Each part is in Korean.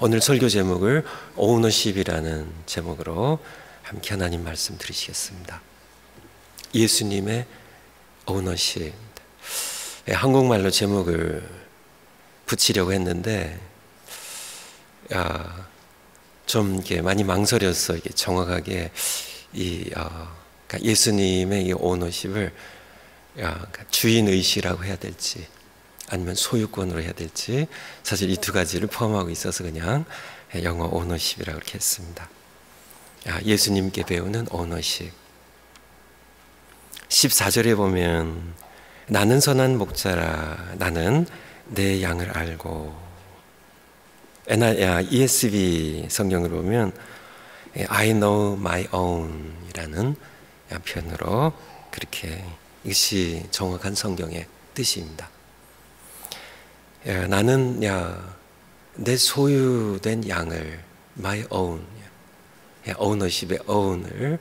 오늘 설교 제목을 오너십이라는 제목으로 함께 하나님 말씀 들으시겠습니다. 예수님의 오너십. 한국말로 제목을 붙이려고 했는데 좀 이렇게 많이 망설였어. 이게 정확하게 그러니까 예수님의 이 오너십을 주인의시라고 해야 될지 아니면 소유권으로 해야 될지, 사실 이 두 가지를 포함하고 있어서 그냥 영어 오너십이라고 이렇게 했습니다. 예수님께 배우는 오너십. 14절에 보면 나는 선한 목자라 나는 내 양을 알고, ESV 성경을 보면 I know my own 이라는 표현으로 그렇게, 이것이 정확한 성경의 뜻입니다. 나는 내 소유된 양을, my own, ownership의 own을,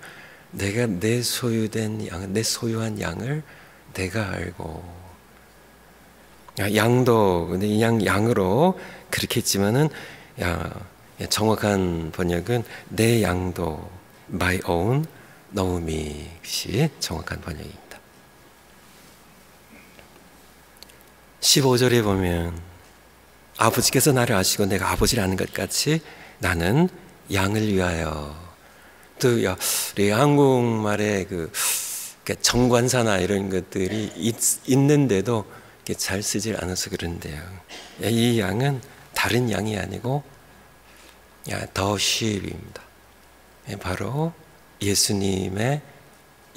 내가 내 소유된 양, 내 소유한 양을 내가 알고, 양도 근데 이 양으로 그렇게 했지만은 정확한 번역은 내 양도 my own know me, 것이 정확한 번역입니다. 15절에 보면 아버지께서 나를 아시고 내가 아버지를 아는 것 같이 나는 양을 위하여. 또 우리 한국말에 정관사나 이런 것들이 있는데도 잘 쓰질 않아서 그런데요, 이 양은 다른 양이 아니고 the sheep입니다. 바로 예수님의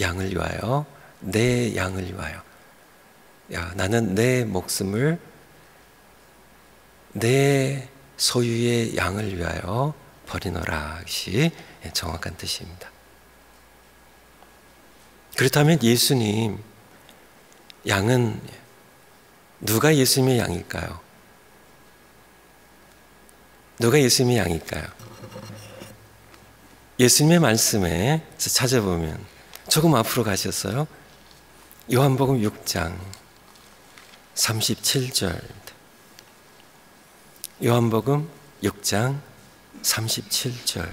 양을 위하여, 내 양을 위하여. 나는 내 목숨을 내 소유의 양을 위하여 버리노라, 것이 정확한 뜻입니다. 그렇다면 예수님 양은, 누가 예수님의 양일까요? 누가 예수님의 양일까요? 예수님의 말씀에 찾아보면, 조금 앞으로 가셨어요. 요한복음 6장 37절. 요한복음 6장 37절.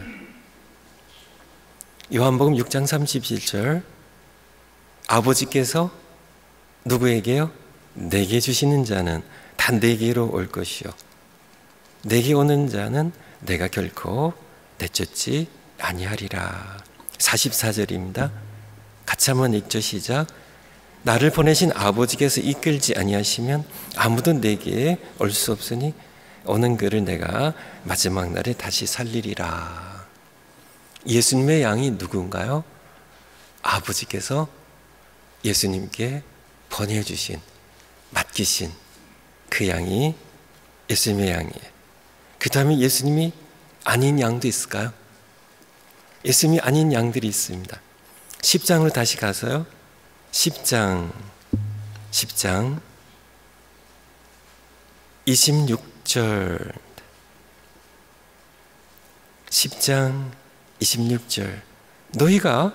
요한복음 6장 37절. 아버지께서 누구에게요? 내게 주시는 자는 다 내게로 올 것이요, 내게 오는 자는 내가 결코 내쫓지 아니하리라. 44절입니다. 같이 한번 읽죠. 시작. 나를 보내신 아버지께서 이끌지 아니하시면 아무도 내게 올 수 없으니 오는 그를 내가 마지막 날에 다시 살리리라. 예수님의 양이 누군가요? 아버지께서 예수님께 보내주신, 맡기신 그 양이 예수님의 양이에요. 그 다음에 예수님이 아닌 양도 있을까요? 예수님이 아닌 양들이 있습니다. 10장으로 다시 가서요. 10장 26절. 10장 26절. 너희가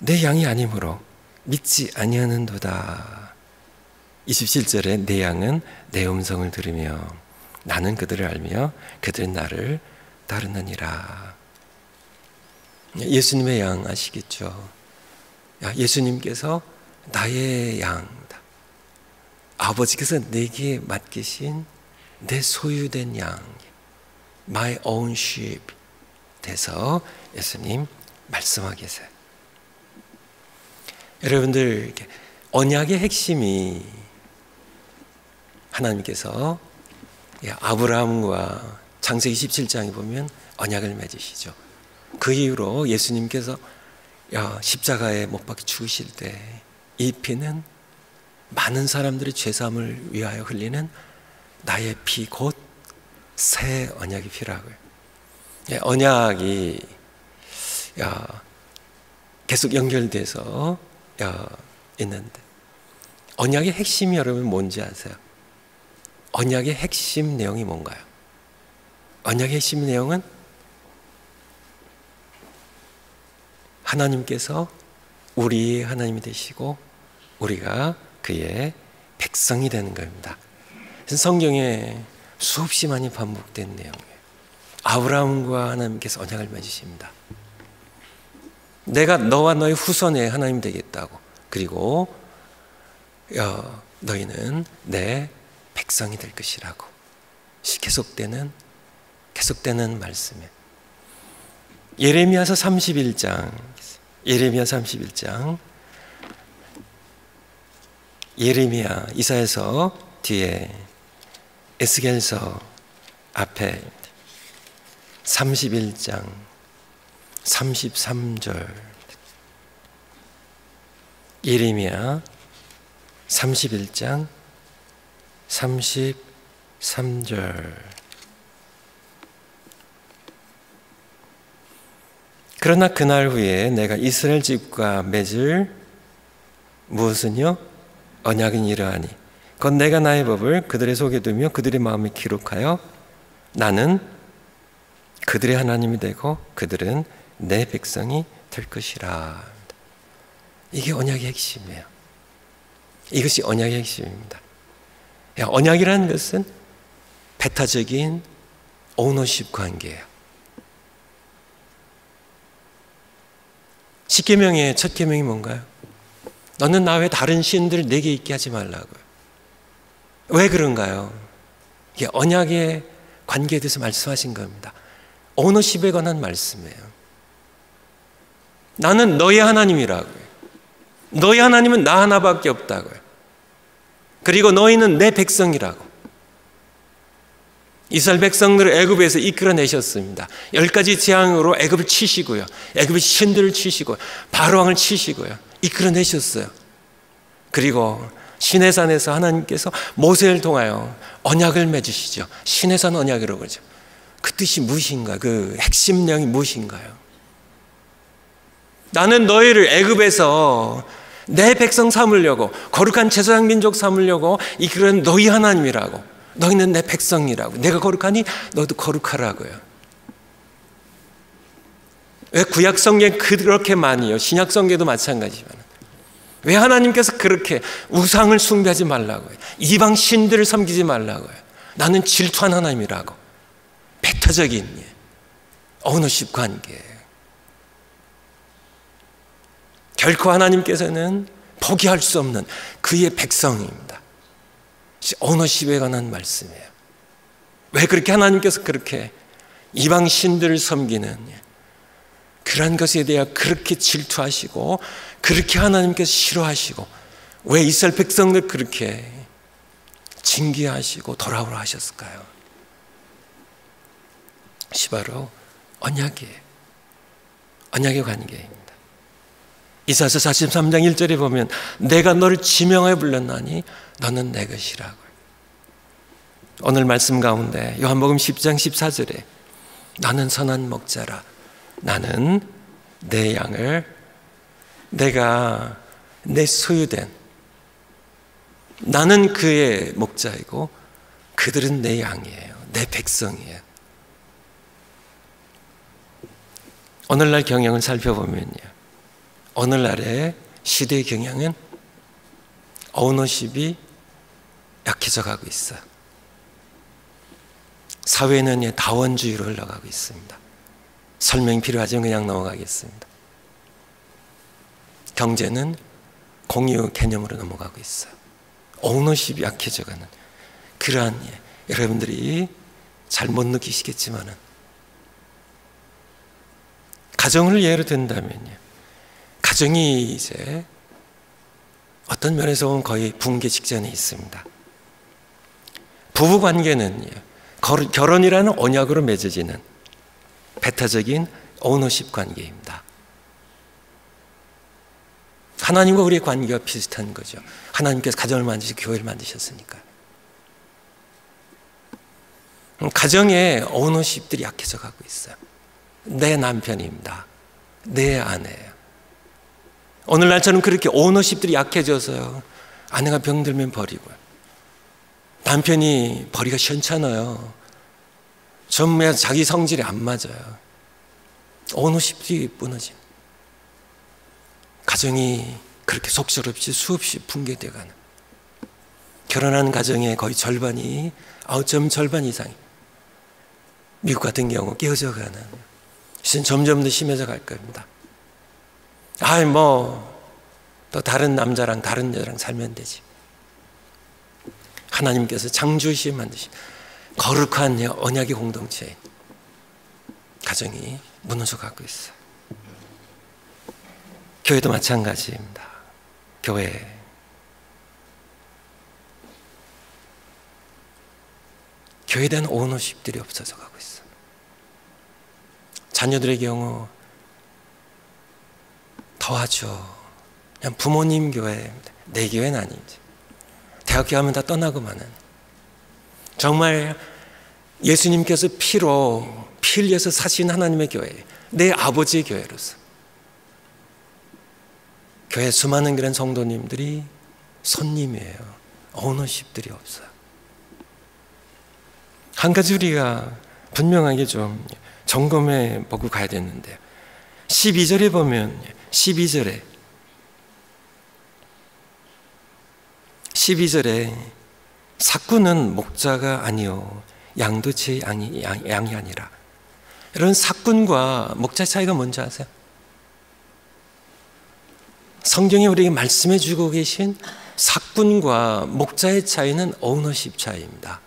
내 양이 아니므로 믿지 아니하는도다. 27절에 내 양은 내 음성을 들으며 나는 그들을 알며 그들은 나를 따르느니라. 예수님의 양 아시겠죠? 예수님께서 나의 양이다. 아버지께서 내게 맡기신 내 소유된 양, my own sheep 돼서 예수님 말씀하고 계세요. 여러분들, 언약의 핵심이, 하나님께서 아브라함과 창세기 17장에 보면 언약을 맺으시죠. 그 이후로 예수님께서 십자가에 못 박혀 죽으실 때 이 피는 많은 사람들의 죄사함을 위하여 흘리는 나의 피, 곧 새 언약의 피라고요. 언약이 계속 연결돼서 있는데, 언약의 핵심이 여러분 뭔지 아세요? 언약의 핵심 내용이 뭔가요? 언약의 핵심 내용은 하나님께서 우리의 하나님이 되시고 우리가 그의 백성이 되는 겁니다. 성경에 수없이 많이 반복된 내용이에요. 아브라함과 하나님께서 언약을 맺으십니다. 내가 너와 너의 후손의 하나님 되겠다고. 그리고 너희는 내 백성이 될 것이라고. 계속되는 말씀에 예레미야서 31장 예레미야 이사야서 뒤에 에스겔서 앞에 31장 33절 예레미야 31장 33절 그러나 그날 후에 내가 이스라엘 집과 맺을 무엇은요? 언약은 이러하니 곧 내가 나의 법을 그들의 속에 두며 그들의 마음에 기록하여 나는 그들의 하나님이 되고 그들은 내 백성이 될 것이라. 이게 언약의 핵심이에요. 이것이 언약의 핵심입니다. 언약이라는 것은 배타적인 오너십 관계예요. 십계명의 첫 계명이 뭔가요? 너는 나 외 다른 신들을 내게 있게 하지 말라고요. 왜 그런가요? 이게 언약의 관계에 대해서 말씀하신 겁니다. 오너십에 관한 말씀이에요. 나는 너의 하나님이라고요. 너의 하나님은 나 하나밖에 없다고요. 그리고 너희는 내 백성이라고. 이스라엘 백성들을 애굽에서 이끌어내셨습니다. 10가지 재앙으로 애굽을 치시고요. 애굽의 신들을 치시고 바로왕을 치시고요. 이끌어내셨어요. 그리고 시내산에서 하나님께서 모세를 통하여 언약을 맺으시죠. 시내산 언약이라고 그러죠. 그 뜻이 무엇인가? 그 핵심 내용이 무엇인가요? 나는 너희를 애굽에서 내 백성 삼으려고 거룩한 제사장 민족 삼으려고 이끌어낸 너희 하나님이라고. 너희는 내 백성이라고. 내가 거룩하니 너도 거룩하라고요. 왜 구약 성경에 그렇게 많이요? 신약 성경에도 마찬가지지만 왜 하나님께서 그렇게 우상을 숭배하지 말라고요? 이방 신들을 섬기지 말라고요? 나는 질투한 하나님이라고. 배타적인 오너십 관계예요. 결코 하나님께서는 포기할 수 없는 그의 백성입니다. 오너십에 관한 말씀이에요. 왜 그렇게 하나님께서 그렇게 이방 신들을 섬기는 그러한 것에 대해 그렇게 질투하시고 그렇게 하나님께서 싫어하시고 왜 이스라엘 백성들 그렇게 징계하시고 돌아오라 하셨을까요? 그것이 바로 언약의 관계입니다. 이사야서 43장 1절에 보면 내가 너를 지명하여 불렀나니 너는 내 것이라고요. 오늘 말씀 가운데 요한복음 10장 14절에 나는 선한 목자라. 나는 내 양을 내가 내 소유된 나는 그의 목자이고 그들은 내 양이에요. 내 백성이에요. 오늘날 경향을 살펴보면요. 오늘날의 시대의 경향은 오너십이 약해져 가고 있어요. 사회는 다원주의로 흘러가고 있습니다. 설명이 필요하지만 그냥 넘어가겠습니다. 경제는 공유 개념으로 넘어가고 있어요. 오너십이 약해져가는 그러한 여러분들이 잘 못 느끼시겠지만은 가정을 예로 든다면요. 가정이 이제 어떤 면에서 보면 거의 붕괴 직전에 있습니다. 부부 관계는 결혼이라는 언약으로 맺어지는 배타적인 오너십 관계입니다. 하나님과 우리의 관계가 비슷한 거죠. 하나님께서 가정을 만드시고 교회를 만드셨으니까. 가정의 오너십들이 약해져 가고 있어요. 내 남편입니다. 내 아내예요. 오늘날처럼 그렇게 오너십들이 약해져서요. 아내가 병들면 버리고요. 남편이 버리기가 시원찮아요. 전부 자기 성질이 안 맞아요. 오너십들이 무너진 가정이 그렇게 속절없이 수없이 붕괴되어가는 결혼한 가정의 거의 절반이, 점 절반 이상이 미국 같은 경우 깨어져 가는, 이제 점점 더 심해져 갈 겁니다. 또 다른 남자랑 다른 여자랑 살면 되지. 하나님께서 창조시 만드신 거룩한 언약의 공동체인 가정이 무너져 가고 있어요. 교회도 마찬가지입니다. 교회에 대한 오너십들이 없어져 가고 있어요. 자녀들의 경우 더하죠. 그냥 부모님 교회입니다. 내 교회는 아니지. 대학교 하면 다 떠나고 마는, 정말 예수님께서 피를 위해서 사신 하나님의 교회, 내 아버지의 교회로서 교회 수많은 그런 성도님들이 손님이에요. 오너십들이 없어요. 한 가지 우리가 분명하게 좀 점검해 보고 가야 되는데, 12절에 보면 12절에 삭군은 목자가 아니요 양도 제 양이 아니라. 이런 삭군과 목자의 차이가 뭔지 아세요? 성경이 우리에게 말씀해 주고 계신 삭군과 목자의 차이는 오너십 차이입니다.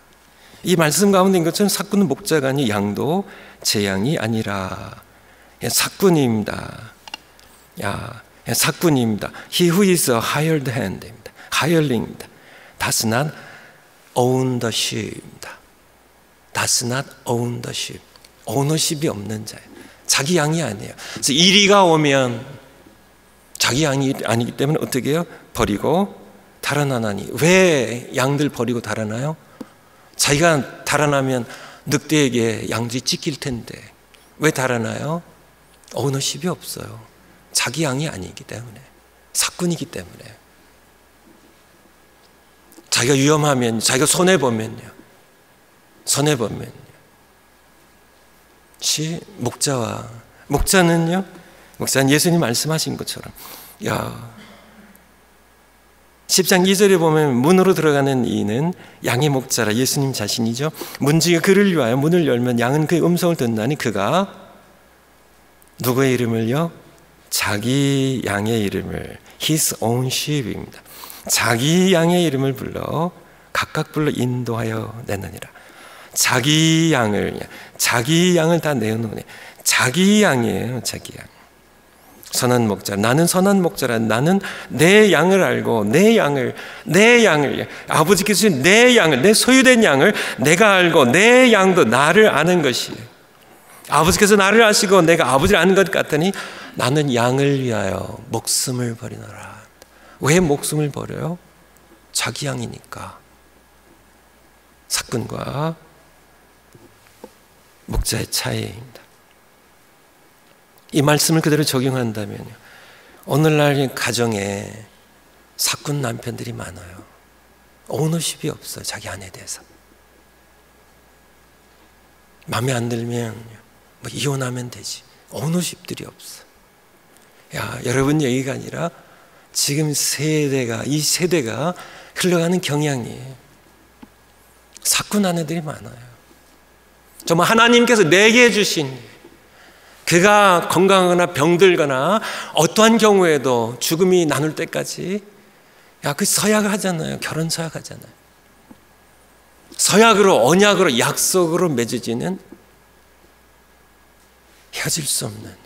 이 말씀 가운데 있는 것처럼 삭군은 목자가 아니 양도 제 양이 아니라. 삭군입니다. 삭군입니다. He who is a hired hand입니다. hireling. Does not own the sheep입니다. Does not own the sheep. 오너십이 없는 자예요. 자기 양이 아니에요. 그래서 이리가 오면 자기 양이 아니기 때문에 어떻게 해요? 버리고 달아나나니. 왜 양들 버리고 달아나요? 자기가 달아나면 늑대에게 양들이 찢길 텐데 왜 달아나요? 오너십이 없어요. 자기 양이 아니기 때문에, 삭군이기 때문에. 자기가 위험하면, 자기가 손해보면요, 목자는 예수님 말씀하신 것처럼, 10장 2절에 보면 문으로 들어가는 이는 양의 목자라 예수님 자신이죠. 문지가 그를 위하여 문을 열면 양은 그의 음성을 듣나니 그가 누구의 이름을요? 자기 양의 이름을, His own sheep입니다. 자기 양의 이름을 각각 불러 인도하여 내느니라. 자기 양을 다 내어놓으니 자기 양이에요. 자기 양. 선한 목자, 나는 선한 목자라. 나는 내 양을 알고 내 양을 아버지께서 주신 내 양을, 내 소유된 양을 내가 알고 내 양도 나를 아는 것이에요. 아버지께서 나를 아시고 내가 아버지를 아는 것 같으니 나는 양을 위하여 목숨을 버리노라. 왜 목숨을 버려요? 자기 양이니까. 삭군과 목자의 차이입니다. 이 말씀을 그대로 적용한다면 오늘날 가정에 삭군 남편들이 많아요. 오너십이 없어요. 자기 아내에 대해서. 마음에 안 들면 이혼하면 되지. 오너십들이 없어. 여러분 얘기가 아니라 지금 이 세대가 흘러가는 경향이에요. 삭군 아내들이 많아요. 정말 하나님께서 내게 주신, 그가 건강하거나 병들거나 어떠한 경우에도 죽음이 나눌 때까지 그 서약을 하잖아요. 결혼 서약하잖아요. 서약으로, 언약으로, 약속으로 맺어지는 헤어질 수 없는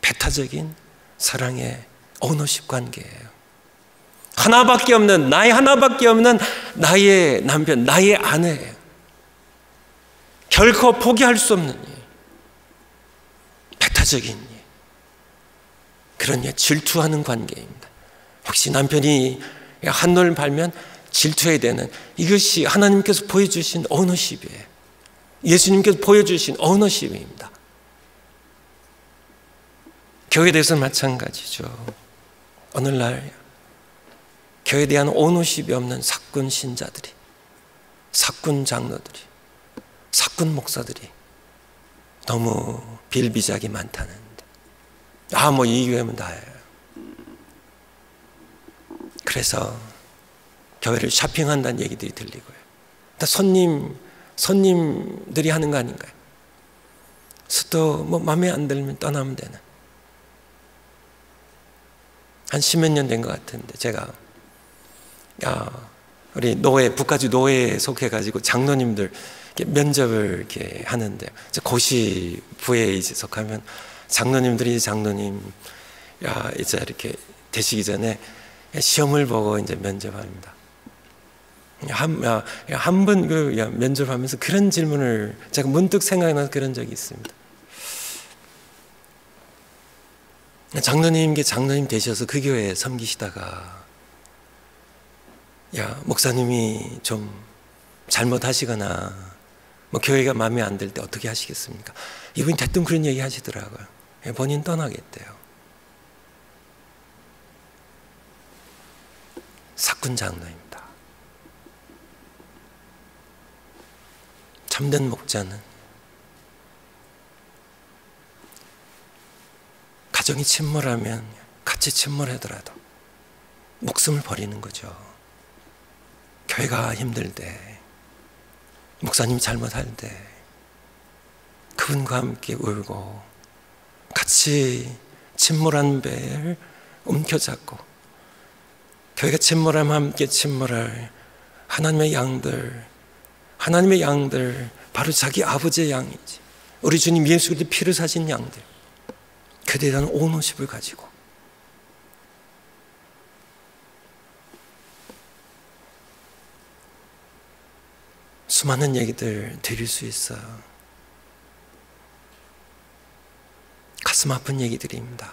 배타적인 사랑의 오너십 관계예요. 나의 하나밖에 없는 나의 남편, 나의 아내예요. 결코 포기할 수 없는 배타적인 그런 질투하는 관계입니다. 혹시 남편이 한눈을 팔면 질투해야 되는, 이것이 하나님께서 보여주신 오너십이에요. 예수님께서 보여주신 오너십입니다. 교회에 대해서는 마찬가지죠. 오늘날 교회에 대한 오너십이 없는 삭군 신자들이, 삭군 장로들이, 삭군 목사들이 너무 빌비작이 많다는데, 이 교회면 다예요. 그래서 교회를 쇼핑한다는 얘기들이 들리고요. 다 손님들이 하는 거 아닌가요? 또 뭐 마음에 안 들면 떠나면 되는. 한 10몇 년 된 것 같은데 제가 우리 북가주 노회에 속해가지고 장로님들 면접을 이렇게 하는데, 고시 부에 이제 속하면 장로님들이 이제 이렇게 되시기 전에 시험을 보고 이제 면접합니다. 한 번 면접하면서 그런 질문을 제가 문득 생각이 나서 그런 적이 있습니다. 장로님 되셔서 그 교회에 섬기시다가 목사님이 좀 잘못하시거나 뭐 교회가 마음에 안 들 때 어떻게 하시겠습니까? 이분이 대뜸 그런 얘기 하시더라고요. 본인 떠나겠대요. 사꾼 장로입니다. 참된 목자는 가정이 침몰하면 같이 침몰하더라도 목숨을 버리는 거죠. 교회가 힘들 때, 목사님이 잘못할 때 그분과 함께 울고 같이 침몰한 배를 움켜잡고, 교회가 침몰하면 함께 침몰할 하나님의 양들, 바로 자기 아버지의 양이지, 우리 주님 예수 그리스도의 피를 사신 양들, 그들에 대한 오너십을 가지고 수많은 얘기들 드릴 수 있어요. 가슴 아픈 얘기들입니다.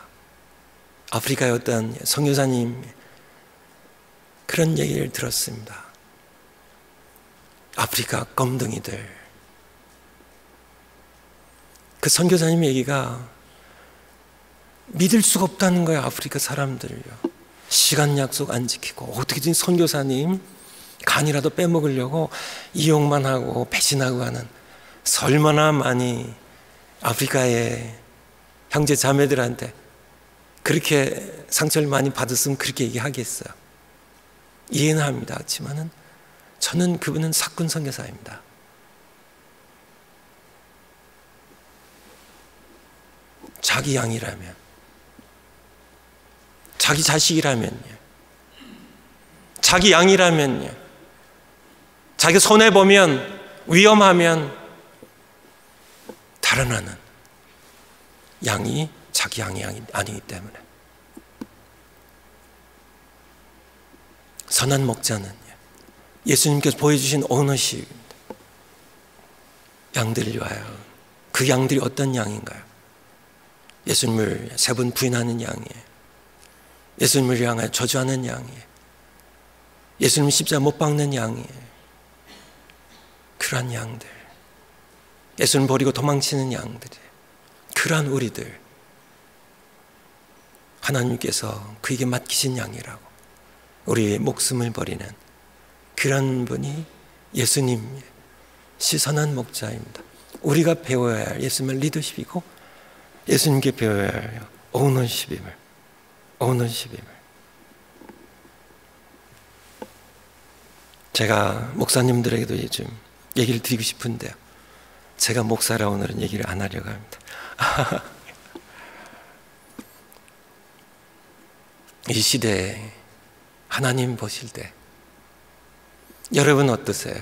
아프리카의 어떤 선교사님 그런 얘기를 들었습니다. 아프리카 검둥이들, 그 선교사님 얘기가 믿을 수가 없다는 거예요. 아프리카 사람들요, 시간 약속 안 지키고 어떻게든 선교사님 간이라도 빼먹으려고 이용만 하고 배신하고 하는, 얼마나 많이 아프리카의 형제 자매들한테 그렇게 상처를 많이 받았으면 그렇게 얘기하겠어요. 이해는 합니다. 그렇지만은 저는 그분은 사꾼 선교사입니다. 자기 양이라면, 자기 자식이라면요, 자기 양이라면요, 자기 손해보면 위험하면 달아나는 양이 자기 양이 아니기 때문에, 선한 목자는 예수님께서 보여주신 오너십입니다. 양들을 위하여. 그 양들이 어떤 양인가요? 예수님을 3번 부인하는 양이에요. 예수님을 향하여 저주하는 양이에요. 예수님 십자가 못 박는 양이에요. 그러한 양들, 예수님 버리고 도망치는 양들이에요. 그러한 우리들, 하나님께서 그에게 맡기신 양이라고, 우리의 목숨을 버리는 그런 분이 예수님, 시선한 목자입니다. 우리가 배워야 할 예수님의 리더십이고, 예수님께 배워야 할 오너십임을. 제가 목사님들에게도 요즘 얘기를 드리고 싶은데요, 제가 목사라 오늘은 얘기를 안 하려고 합니다. 이 시대에 하나님 보실 때 여러분 어떠세요?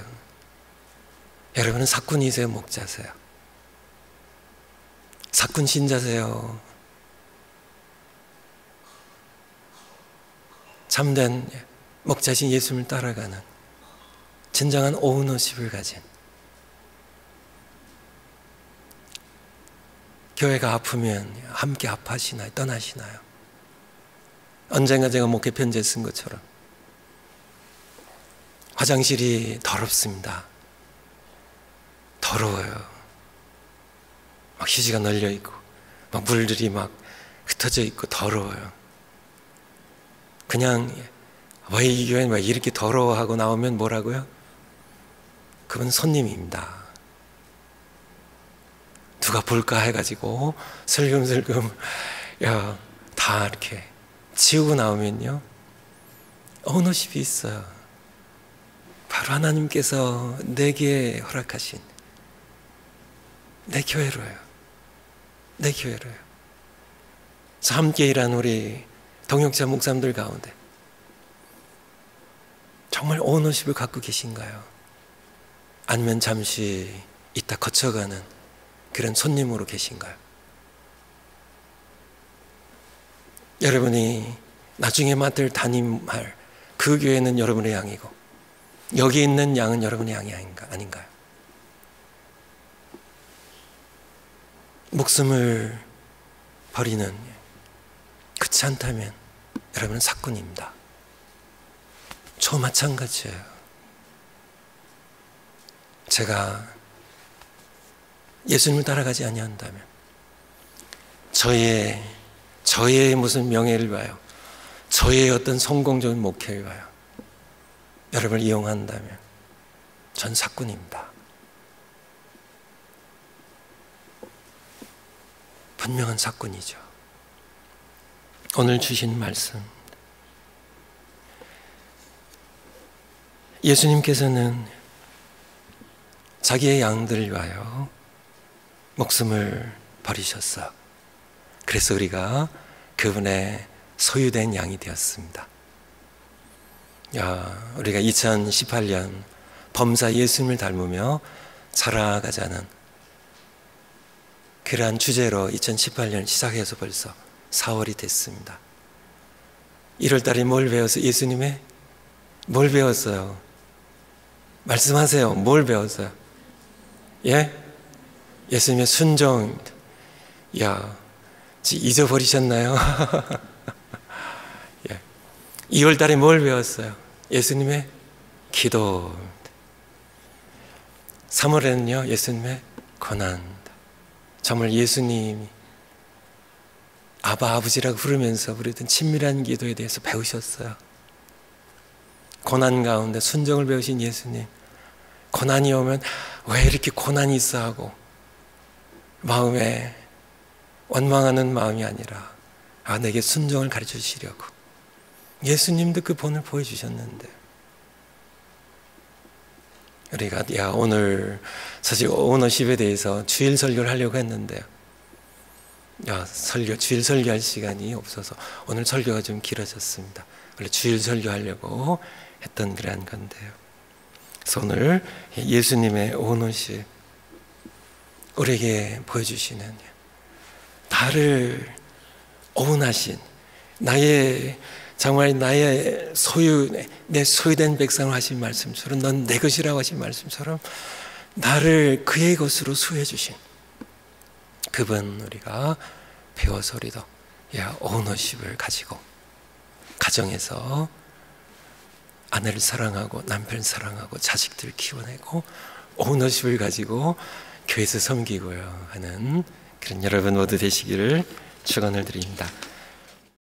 여러분은 사꾼이세요? 목자세요? 사꾼 신자세요? 참된 목자신 예수님을 따라가는 진정한 오너십을 가진, 교회가 아프면 함께 아파하시나요? 떠나시나요? 언젠가 제가 목회 편지에 쓴 것처럼 화장실이 더럽습니다. 더러워요. 막 휴지가 널려 있고 막 물들이 막 흩어져 있고 더러워요. 그냥 왜 이 교회는 왜 이렇게 더러워하고 나오면 뭐라고요? 그건 손님입니다. 누가 볼까 해가지고 슬금슬금 다 이렇게 치우고 나오면요, 오너십이 있어요. 바로 하나님께서 내게 허락하신 내 교회로요. 내 교회로요. 그래서 함께 일한 우리 동역자 목사님들 가운데 정말 오너십을 갖고 계신가요? 아니면 잠시 있다 거쳐가는 그런 손님으로 계신가요? 여러분이 나중에 맡을 담임할 그 교회는 여러분의 양이고 여기 있는 양은 여러분의 양이 아닌가요? 목숨을 버리는, 그렇지 않다면 여러분은 사꾼입니다. 저 마찬가지예요. 제가 예수님을 따라가지 아니한다면 저의 무슨 명예를 봐요, 저의 어떤 성공적인 목표를 봐요, 여러분을 이용한다면 전 사꾼입니다. 분명한 사건이죠. 오늘 주신 말씀, 예수님께서는 자기의 양들을 위하여 목숨을 버리셨어. 그래서 우리가 그분의 소유된 양이 되었습니다. 우리가 2018년 범사 예수님을 닮으며 살아가자는 그러한 주제로 2018년 시작해서 벌써 4월이 됐습니다. 1월 달에 뭘 배워서 예수님의 뭘 배웠어요? 말씀하세요. 뭘 배웠어요? 예? 예수님의 순종입니다. 잊어버리셨나요? 예. 2월 달에 뭘 배웠어요? 예수님의 기도입니다. 3월에는요, 예수님의 고난. 정말 예수님이 아버지라고 부르면서 부르던 친밀한 기도에 대해서 배우셨어요. 고난 가운데 순종을 배우신 예수님, 고난이 오면 왜 이렇게 고난이 있어 하고 마음에 원망하는 마음이 아니라 내게 순종을 가르쳐 주시려고 예수님도 그 본을 보여주셨는데, 우리가 오늘 사실 오너십에 대해서 주일 설교를 하려고 했는데요, 주일 설교할 시간이 없어서 오늘 설교가 좀 길어졌습니다. 원래 주일 설교하려고 했던 그러한 건데요. 그래서 오늘 예수님의 오너십, 우리에게 보여주시는 나를 오운하신 정말 나의 내 소유된 백성을 하신 말씀처럼, 넌 내 것이라고 하신 말씀처럼 나를 그의 것으로 수호해 주신 그분 우리가 배워서 우리도 오너십을 가지고 가정에서 아내를 사랑하고 남편을 사랑하고 자식들을 키워내고 오너십을 가지고 교회에서 섬기고요 하는 그런 여러분 모두 되시기를 축원을 드립니다.